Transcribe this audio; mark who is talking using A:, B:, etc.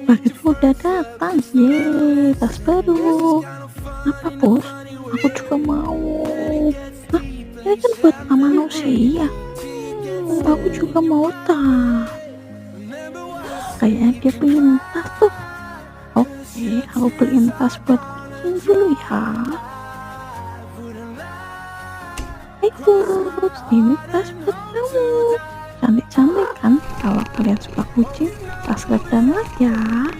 A: Paketmu udah datang, yeay, tas baru. Apa bos? Aku juga mau. Hah, ini kan buat mama manusia. Aku juga mau tas. Kayaknya dia beliin tas tuh. Oke, aku beliin tas buat kucing dulu ya. Hai bos, ini tas buat kamu. Cantik-cantik kan? Kalau kalian suka kucing, tas dan ya.